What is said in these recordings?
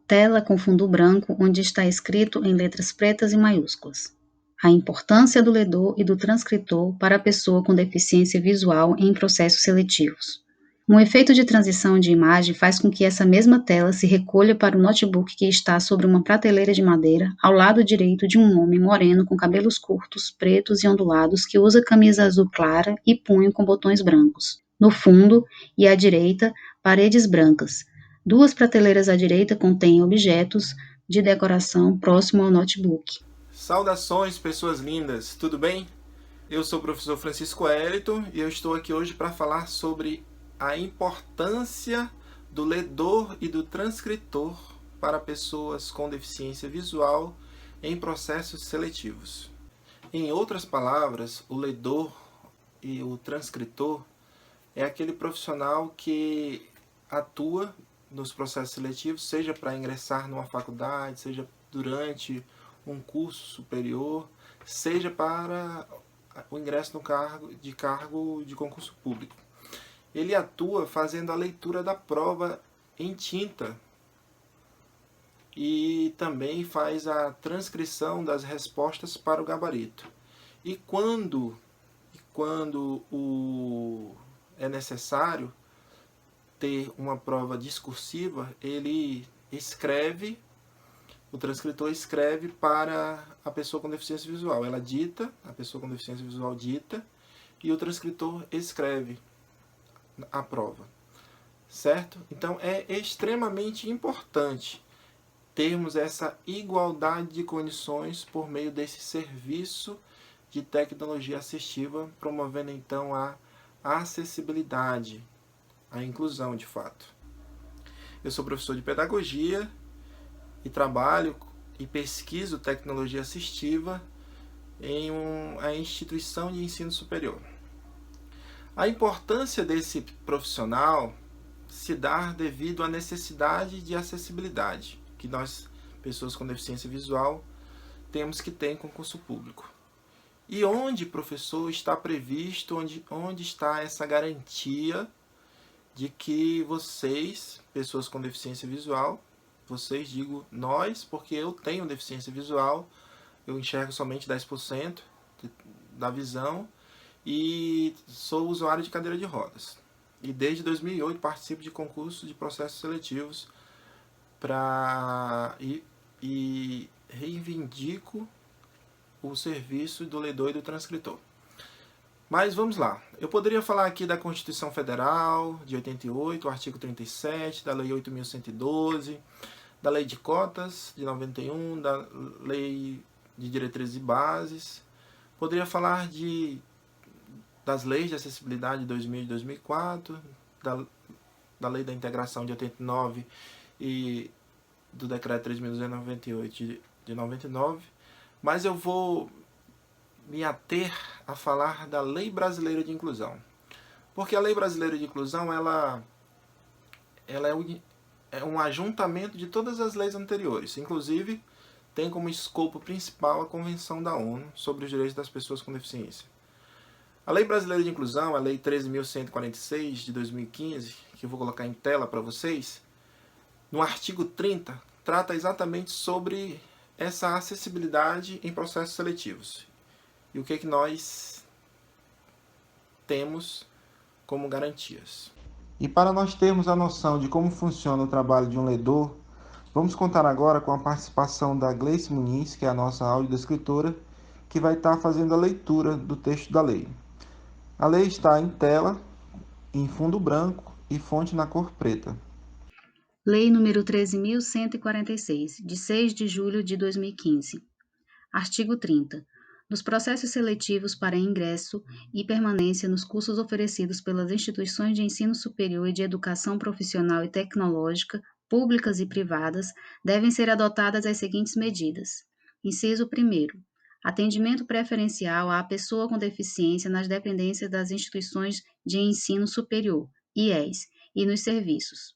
Tela com fundo branco onde está escrito em letras pretas e maiúsculas. A importância do ledor e do transcritor para a pessoa com deficiência visual em processos seletivos. Um efeito de transição de imagem faz com que essa mesma tela se recolha para o notebook que está sobre uma prateleira de madeira ao lado direito de um homem moreno com cabelos curtos, pretos e ondulados que usa camisa azul clara e punho com botões brancos. No fundo e à direita, paredes brancas. Duas prateleiras à direita contêm objetos de decoração próximo ao notebook. Saudações, pessoas lindas, tudo bem? Eu sou o professor Francisco Hélito e eu estou aqui hoje para falar sobre a importância do ledor e do transcritor para pessoas com deficiência visual em processos seletivos. Em outras palavras, o ledor e o transcritor é aquele profissional que atua nos processos seletivos, seja para ingressar numa faculdade, seja durante um curso superior, seja para o ingresso no cargo de concurso público. Ele atua fazendo a leitura da prova em tinta e também faz a transcrição das respostas para o gabarito. E quando é necessário ter uma prova discursiva, o transcritor escreve para a pessoa com deficiência visual. Ela dita, a pessoa com deficiência visual dita, e o transcritor escreve a prova. Certo? Então é extremamente importante termos essa igualdade de condições por meio desse serviço de tecnologia assistiva, promovendo então a acessibilidade, a inclusão de fato. Eu sou professor de pedagogia e trabalho e pesquiso tecnologia assistiva em uma instituição de ensino superior. A importância desse profissional se dá devido à necessidade de acessibilidade que nós, pessoas com deficiência visual, temos que ter em concurso público. E onde, professor, está previsto, onde está essa garantia de que vocês, pessoas com deficiência visual, vocês, digo nós, porque eu tenho deficiência visual, eu enxergo somente 10% da visão e sou usuário de cadeira de rodas. E desde 2008 participo de concursos de processos seletivos e reivindico o serviço do ledor e do transcritor. Mas vamos lá. Eu poderia falar aqui da Constituição Federal de 88, o artigo 37, da Lei 8.112, da Lei de Cotas de 91, da Lei de Diretrizes e Bases. Poderia falar das leis de acessibilidade de 2000 e 2004, da Lei da Integração de 89 e do Decreto 3.298 de 99, mas eu vou me ater a falar da Lei Brasileira de Inclusão. Porque a Lei Brasileira de Inclusão ela é um ajuntamento de todas as leis anteriores, inclusive tem como escopo principal a Convenção da ONU sobre os Direitos das Pessoas com Deficiência. A Lei Brasileira de Inclusão, a Lei 13.146 de 2015, que eu vou colocar em tela para vocês, no artigo 30, trata exatamente sobre essa acessibilidade em processos seletivos. E o que nós temos como garantias. E para nós termos a noção de como funciona o trabalho de um ledor, vamos contar agora com a participação da Gleice Muniz, que é a nossa audiodescritora, que vai estar fazendo a leitura do texto da lei. A lei está em tela, em fundo branco e fonte na cor preta. Lei número 13.146, de 6 de julho de 2015. Artigo 30. Nos processos seletivos para ingresso e permanência nos cursos oferecidos pelas instituições de ensino superior e de educação profissional e tecnológica, públicas e privadas, devem ser adotadas as seguintes medidas. Inciso 1º. Atendimento preferencial à pessoa com deficiência nas dependências das instituições de ensino superior, IES, e nos serviços.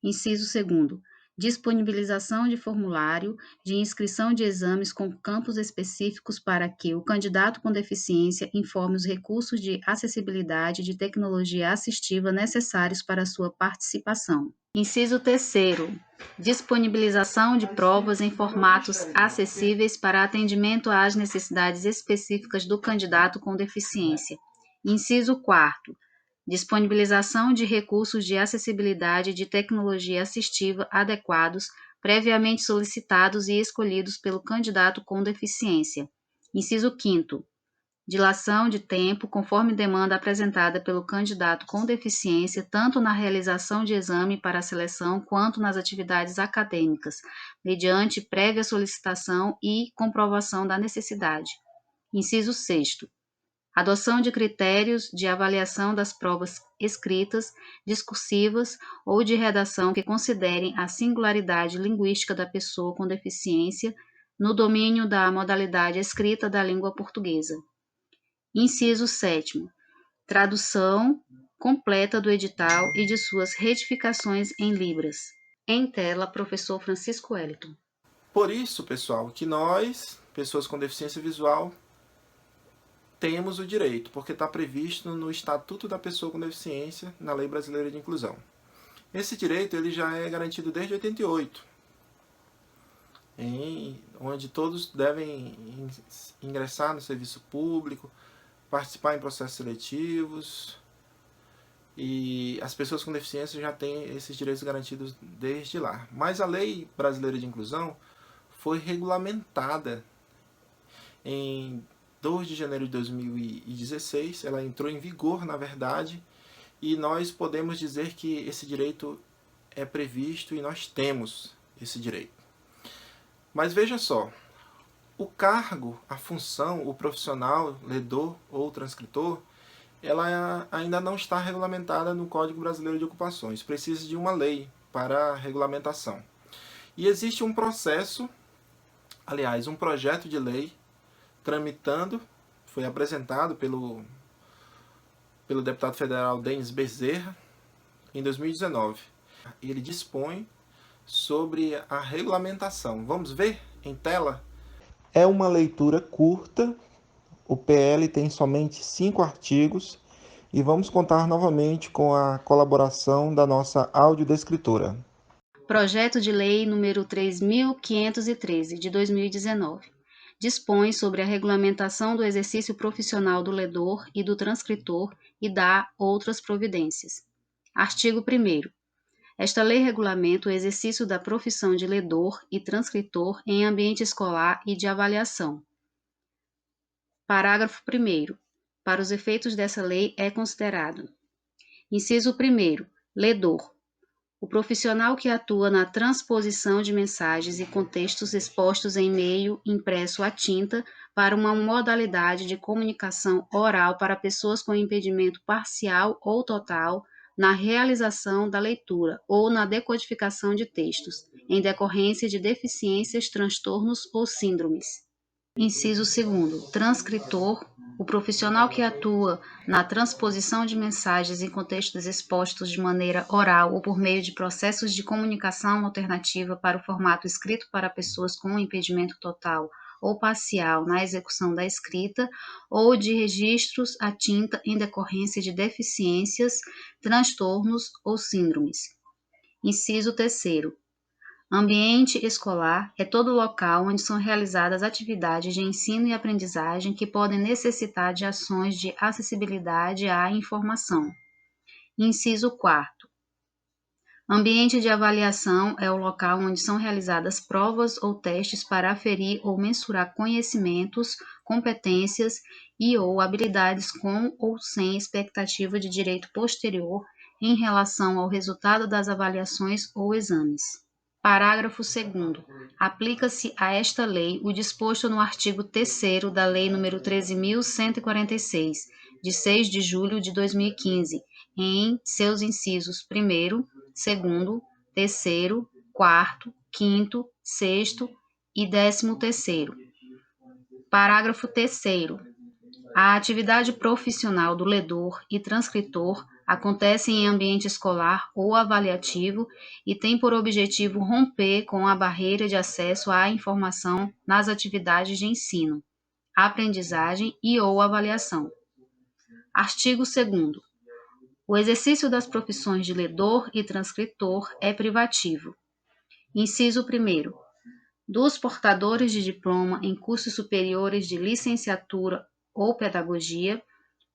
Inciso 2º. disponibilização de formulário de inscrição de exames com campos específicos para que o candidato com deficiência informe os recursos de acessibilidade de tecnologia assistiva necessários para sua participação. Inciso 3º, disponibilização de provas em formatos acessíveis para atendimento às necessidades específicas do candidato com deficiência. Inciso 4º, disponibilização de recursos de acessibilidade de tecnologia assistiva adequados, previamente solicitados e escolhidos pelo candidato com deficiência. Inciso 5º, dilação de tempo conforme demanda apresentada pelo candidato com deficiência, tanto na realização de exame para a seleção quanto nas atividades acadêmicas, mediante prévia solicitação e comprovação da necessidade. Inciso 6º, adoção de critérios de avaliação das provas escritas, discursivas ou de redação que considerem a singularidade linguística da pessoa com deficiência no domínio da modalidade escrita da língua portuguesa. Inciso 7º, tradução completa do edital e de suas retificações em libras. Em tela, professor Francisco Wellington. Por isso, pessoal, que nós, pessoas com deficiência visual, temos o direito, porque está previsto no Estatuto da Pessoa com Deficiência, na Lei Brasileira de Inclusão. Esse direito ele já é garantido desde 88, onde todos devem ingressar no serviço público, participar em processos seletivos, e as pessoas com deficiência já têm esses direitos garantidos desde lá. Mas a Lei Brasileira de Inclusão foi regulamentada em 2 de janeiro de 2016, ela entrou em vigor, na verdade, e nós podemos dizer que esse direito é previsto e nós temos esse direito. Mas veja só, o cargo, a função, o profissional, ledor ou transcritor, ela ainda não está regulamentada no Código Brasileiro de Ocupações, precisa de uma lei para a regulamentação. E existe um processo, aliás, um projeto de lei tramitando, foi apresentado pelo deputado federal Denis Bezerra em 2019. Ele dispõe sobre a regulamentação. Vamos ver em tela? É uma leitura curta, o PL tem somente 5 artigos e vamos contar novamente com a colaboração da nossa audiodescritora. Projeto de Lei número 3.513, de 2019. Dispõe sobre a regulamentação do exercício profissional do ledor e do transcritor e dá outras providências. Artigo 1º. Esta lei regulamenta o exercício da profissão de ledor e transcritor em ambiente escolar e de avaliação. Parágrafo 1º. Para os efeitos dessa lei é considerado: inciso 1º. Ledor: o profissional que atua na transposição de mensagens e contextos expostos em meio impresso à tinta para uma modalidade de comunicação oral para pessoas com impedimento parcial ou total na realização da leitura ou na decodificação de textos, em decorrência de deficiências, transtornos ou síndromes. Inciso 2º. Transcritor: o profissional que atua na transposição de mensagens em contextos expostos de maneira oral ou por meio de processos de comunicação alternativa para o formato escrito para pessoas com impedimento total ou parcial na execução da escrita ou de registros à tinta em decorrência de deficiências, transtornos ou síndromes. Inciso 3º. Ambiente escolar é todo local onde são realizadas atividades de ensino e aprendizagem que podem necessitar de ações de acessibilidade à informação. Inciso 4º. Ambiente de avaliação é o local onde são realizadas provas ou testes para aferir ou mensurar conhecimentos, competências e ou habilidades com ou sem expectativa de direito posterior em relação ao resultado das avaliações ou exames. Parágrafo 2º. Aplica-se a esta lei o disposto no artigo 3º da Lei nº 13.146, de 6 de julho de 2015, em seus incisos 1º, 2º, 3º, 4º, 5º, 6º e 13º. Parágrafo 3º. A atividade profissional do ledor e transcritor acontecem em ambiente escolar ou avaliativo e têm por objetivo romper com a barreira de acesso à informação nas atividades de ensino, aprendizagem e ou avaliação. Artigo 2º. O exercício das profissões de ledor e transcritor é privativo. Inciso 1º. Dos portadores de diploma em cursos superiores de licenciatura ou pedagogia,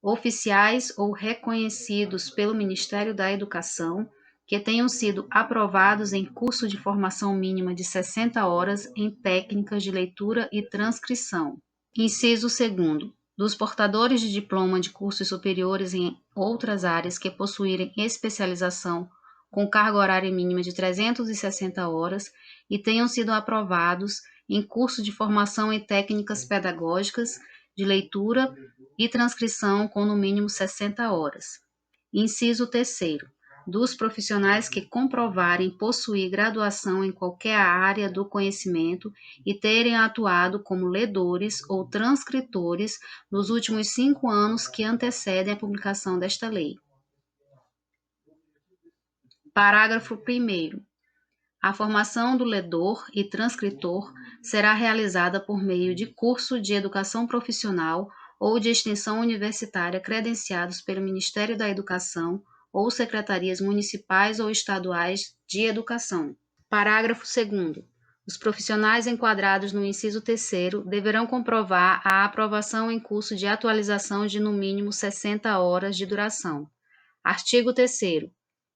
oficiais ou reconhecidos pelo Ministério da Educação, que tenham sido aprovados em curso de formação mínima de 60 horas em técnicas de leitura e transcrição. Inciso 2º. Dos portadores de diploma de cursos superiores em outras áreas que possuírem especialização com carga horária mínima de 360 horas e tenham sido aprovados em curso de formação em técnicas pedagógicas de leitura e transcrição com no mínimo 60 horas. Inciso 3º. Dos profissionais que comprovarem possuir graduação em qualquer área do conhecimento e terem atuado como ledores ou transcritores nos últimos 5 anos que antecedem a publicação desta lei. Parágrafo 1º. A formação do ledor e transcritor será realizada por meio de curso de educação profissional ou de extensão universitária credenciados pelo Ministério da Educação ou secretarias municipais ou estaduais de educação. Parágrafo 2º. Os profissionais enquadrados no inciso 3º deverão comprovar a aprovação em curso de atualização de no mínimo 60 horas de duração. Artigo 3º.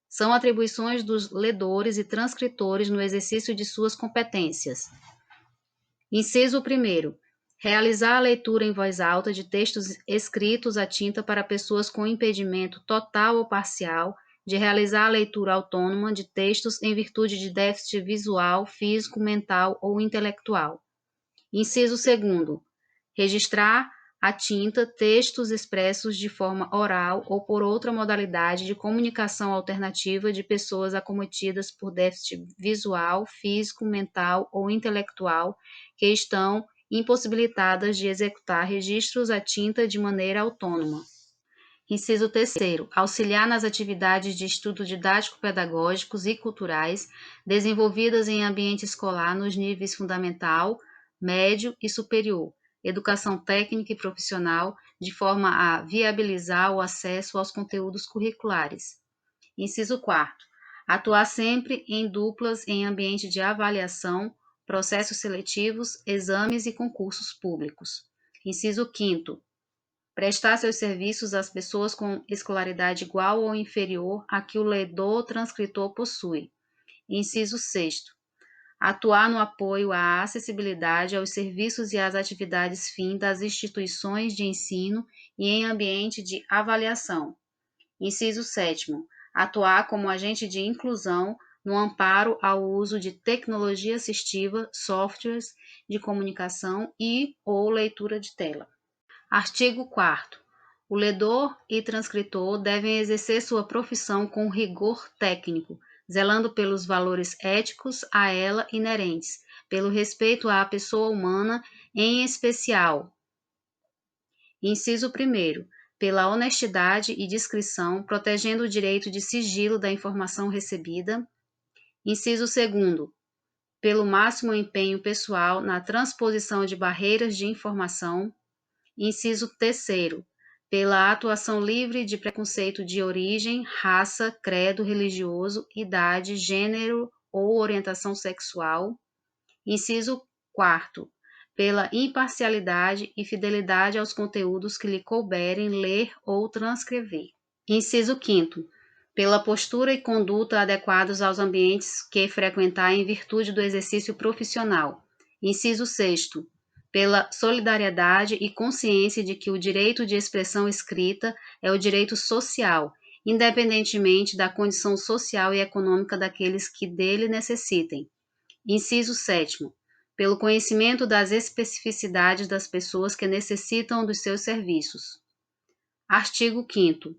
São atribuições dos ledores e transcritores no exercício de suas competências. Inciso 1º. Realizar a leitura em voz alta de textos escritos à tinta para pessoas com impedimento total ou parcial de realizar a leitura autônoma de textos em virtude de déficit visual, físico, mental ou intelectual. Inciso 2º. Registrar à tinta textos expressos de forma oral ou por outra modalidade de comunicação alternativa de pessoas acometidas por déficit visual, físico, mental ou intelectual que estão impossibilitadas de executar registros à tinta de maneira autônoma. Inciso 3º. Auxiliar nas atividades de estudo didático-pedagógicos e culturais desenvolvidas em ambiente escolar nos níveis fundamental, médio e superior, educação técnica e profissional, de forma a viabilizar o acesso aos conteúdos curriculares. Inciso 4º. Atuar sempre em duplas em ambiente de avaliação, processos seletivos, exames e concursos públicos. Inciso 5º. Prestar seus serviços às pessoas com escolaridade igual ou inferior à que o ledor transcritor possui. Inciso 6º. Atuar no apoio à acessibilidade aos serviços e às atividades fim das instituições de ensino e em ambiente de avaliação. Inciso 7º. Atuar como agente de inclusão no amparo ao uso de tecnologia assistiva, softwares de comunicação e ou leitura de tela. Artigo 4º. O ledor e transcritor devem exercer sua profissão com rigor técnico, zelando pelos valores éticos a ela inerentes, pelo respeito à pessoa humana em especial. Inciso 1º. Pela honestidade e discrição, protegendo o direito de sigilo da informação recebida. Inciso 2º. Pelo máximo empenho pessoal na transposição de barreiras de informação. Inciso 3º. Pela atuação livre de preconceito de origem, raça, credo religioso, idade, gênero ou orientação sexual. Inciso 4º. Pela imparcialidade e fidelidade aos conteúdos que lhe couberem ler ou transcrever. Inciso 5º. Pela postura e conduta adequados aos ambientes que frequentar em virtude do exercício profissional. Inciso 6º. Pela solidariedade e consciência de que o direito de expressão escrita é o direito social, independentemente da condição social e econômica daqueles que dele necessitem. Inciso 7º. Pelo conhecimento das especificidades das pessoas que necessitam dos seus serviços. Artigo 5º.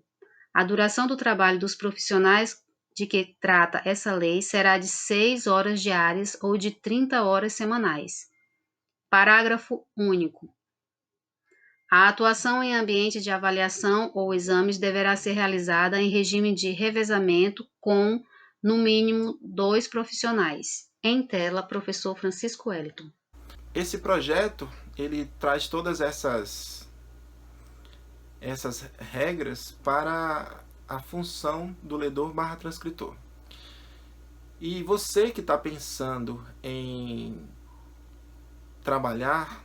A duração do trabalho dos profissionais de que trata essa lei será de 6 horas diárias ou de 30 horas semanais. Parágrafo único. A atuação em ambiente de avaliação ou exames deverá ser realizada em regime de revezamento com, no mínimo, 2 profissionais. Em tela, professor Francisco Wellington. Esse projeto, ele traz todas essas regras para a função do ledor/transcritor. E você que está pensando em trabalhar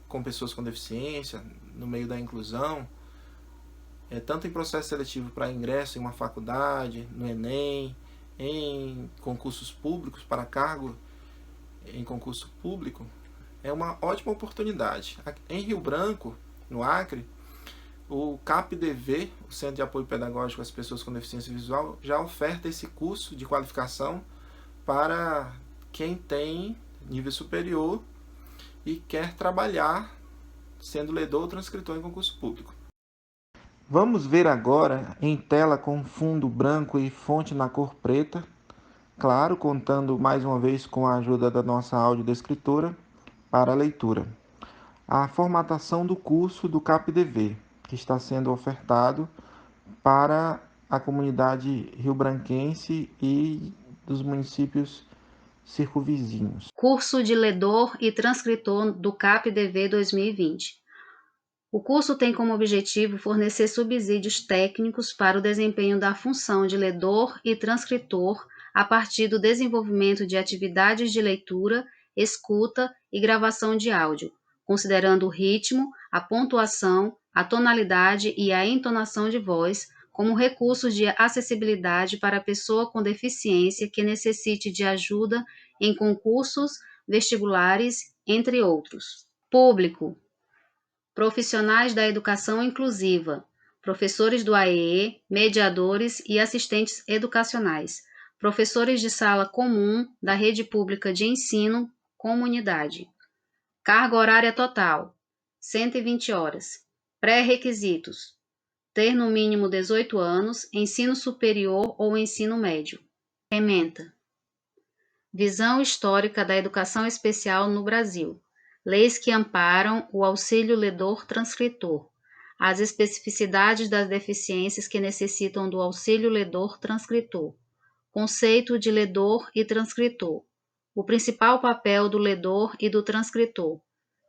com pessoas com deficiência, no meio da inclusão, tanto em processo seletivo para ingresso em uma faculdade, no Enem, em concursos públicos para cargo em concurso público, é uma ótima oportunidade. Em Rio Branco, no Acre, o CAPDV, o Centro de Apoio Pedagógico às Pessoas com Deficiência Visual, já oferta esse curso de qualificação para quem tem nível superior e quer trabalhar sendo ledor ou transcritor em concurso público. Vamos ver agora em tela com fundo branco e fonte na cor preta, claro, contando mais uma vez com a ajuda da nossa audiodescritora para a leitura. A formatação do curso do CAPDV, que está sendo ofertado para a comunidade riobranquense e dos municípios circunvizinhos. Curso de ledor e transcritor do CAPDV 2020. O curso tem como objetivo fornecer subsídios técnicos para o desempenho da função de ledor e transcritor a partir do desenvolvimento de atividades de leitura, escuta e gravação de áudio, considerando o ritmo, a pontuação, a tonalidade e a entonação de voz como recursos de acessibilidade para a pessoa com deficiência que necessite de ajuda em concursos, vestibulares, entre outros. Público: profissionais da educação inclusiva, professores do AEE, mediadores e assistentes educacionais, professores de sala comum da rede pública de ensino, comunidade. Carga horária total, 120 horas. Pré-requisitos: ter no mínimo 18 anos, ensino superior ou ensino médio. Ementa: visão histórica da educação especial no Brasil. Leis que amparam o auxílio ledor-transcritor. As especificidades das deficiências que necessitam do auxílio ledor-transcritor. Conceito de ledor e transcritor. O principal papel do ledor e do transcritor.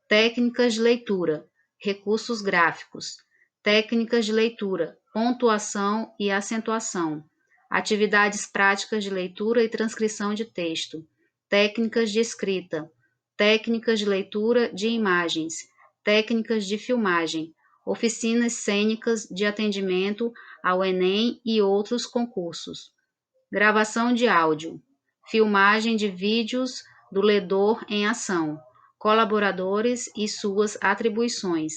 Técnicas de leitura. Recursos gráficos. Técnicas de leitura. Pontuação e acentuação. Atividades práticas de leitura e transcrição de texto. Técnicas de escrita. Técnicas de leitura de imagens, técnicas de filmagem, oficinas cênicas de atendimento ao Enem e outros concursos. Gravação de áudio, filmagem de vídeos do ledor em ação, colaboradores e suas atribuições,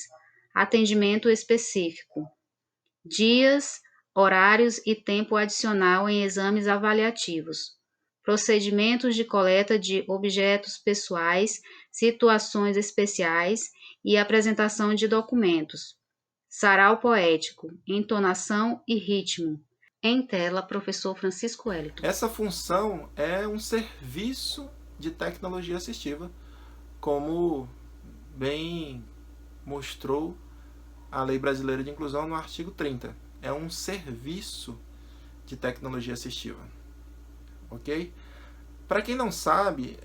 atendimento específico, dias, horários e tempo adicional em exames avaliativos. Procedimentos de coleta de objetos pessoais, situações especiais e apresentação de documentos. Sarau poético, entonação e ritmo. Em tela, professor Francisco Wellington. Essa função é um serviço de tecnologia assistiva, como bem mostrou a Lei Brasileira de Inclusão no artigo 30. É um serviço de tecnologia assistiva. Ok? Para quem não sabe,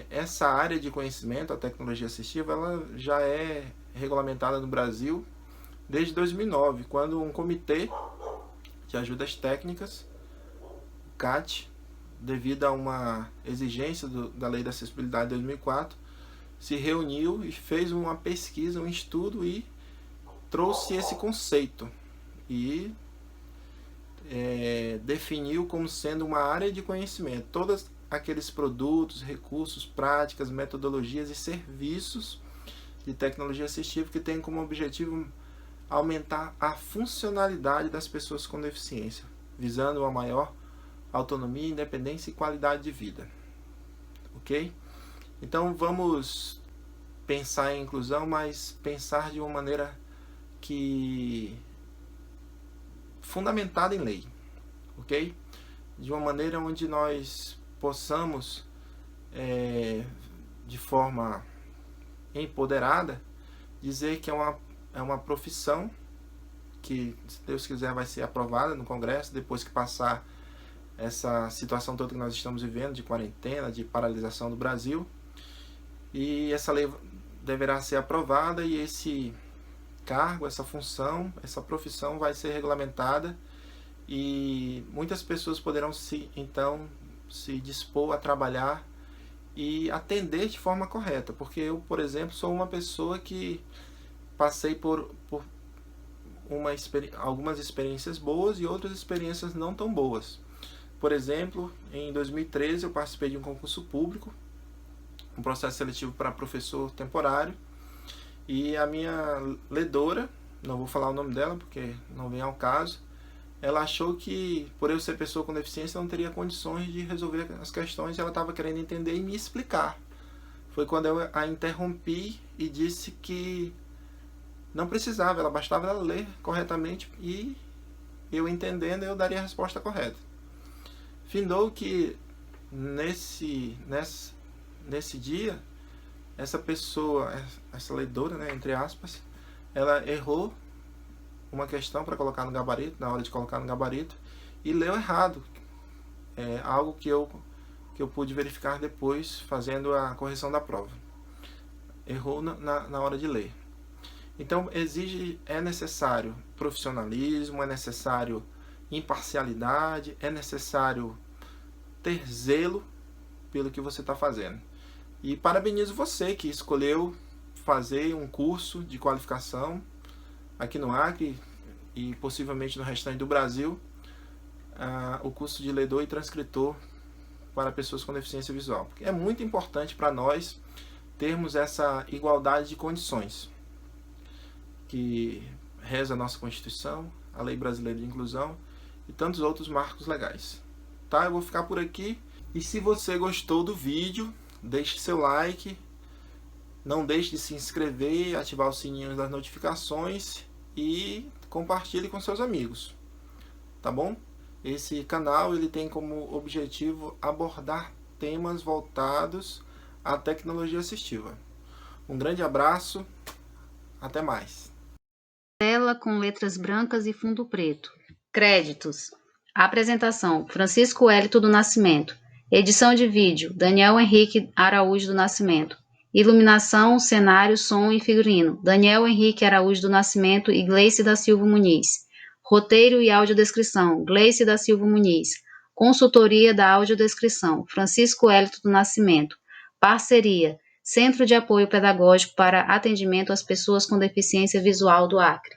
essa área de conhecimento, a tecnologia assistiva, ela já é regulamentada no Brasil desde 2009, quando um comitê de ajudas técnicas, o CAT, devido a uma exigência da Lei da Acessibilidade de 2004, se reuniu e fez uma pesquisa, um estudo e trouxe esse conceito e definiu como sendo uma área de conhecimento todos aqueles produtos, recursos, práticas, metodologias e serviços de tecnologia assistiva que têm como objetivo aumentar a funcionalidade das pessoas com deficiência, visando uma maior autonomia, independência e qualidade de vida. Ok? Então vamos pensar em inclusão, mas pensar de uma maneira que fundamentada em lei, ok? De uma maneira onde nós possamos, de forma empoderada, dizer que é uma profissão que, se Deus quiser, vai ser aprovada no Congresso depois que passar essa situação toda que nós estamos vivendo, de quarentena, de paralisação do Brasil. E essa lei deverá ser aprovada e esse cargo, essa função, essa profissão vai ser regulamentada e muitas pessoas poderão então se dispor a trabalhar e atender de forma correta, porque eu, por exemplo, sou uma pessoa que passei por algumas experiências boas e outras experiências não tão boas. Por exemplo, em 2013 eu participei de um concurso público, um processo seletivo para professor temporário, e a minha ledora, não vou falar o nome dela porque não vem ao caso, ela achou que, por eu ser pessoa com deficiência, não teria condições de resolver as questões e ela estava querendo entender e me explicar. Foi quando eu a interrompi e disse que não precisava, ela bastava ela ler corretamente e eu entendendo eu daria a resposta correta. Findou que nesse dia, essa pessoa, essa ledora, né, entre aspas, ela errou uma questão para colocar no gabarito, na hora de colocar no gabarito, e leu errado. É algo que eu pude verificar depois, fazendo a correção da prova. Errou na hora de ler. Então, é necessário profissionalismo, é necessário imparcialidade, é necessário ter zelo pelo que você está fazendo. E parabenizo você que escolheu fazer um curso de qualificação aqui no Acre e possivelmente no restante do Brasil, o curso de ledor e transcritor para pessoas com deficiência visual. Porque é muito importante para nós termos essa igualdade de condições que reza a nossa Constituição, a Lei Brasileira de Inclusão e tantos outros marcos legais. Tá? Eu vou ficar por aqui. E se você gostou do vídeo, deixe seu like, não deixe de se inscrever, ativar o sininho das notificações e compartilhe com seus amigos, tá bom? Esse canal ele tem como objetivo abordar temas voltados à tecnologia assistiva. Um grande abraço, até mais. Tela com letras brancas e fundo preto. Créditos. Apresentação: Francisco Wellington do Nascimento. Edição de vídeo: Daniel Henrique Araújo do Nascimento. Iluminação, cenário, som e figurino: Daniel Henrique Araújo do Nascimento e Gleice da Silva Muniz. Roteiro e audiodescrição: Gleice da Silva Muniz. Consultoria da audiodescrição: Francisco Wellington do Nascimento. Parceria: Centro de Apoio Pedagógico para Atendimento às Pessoas com Deficiência Visual do Acre.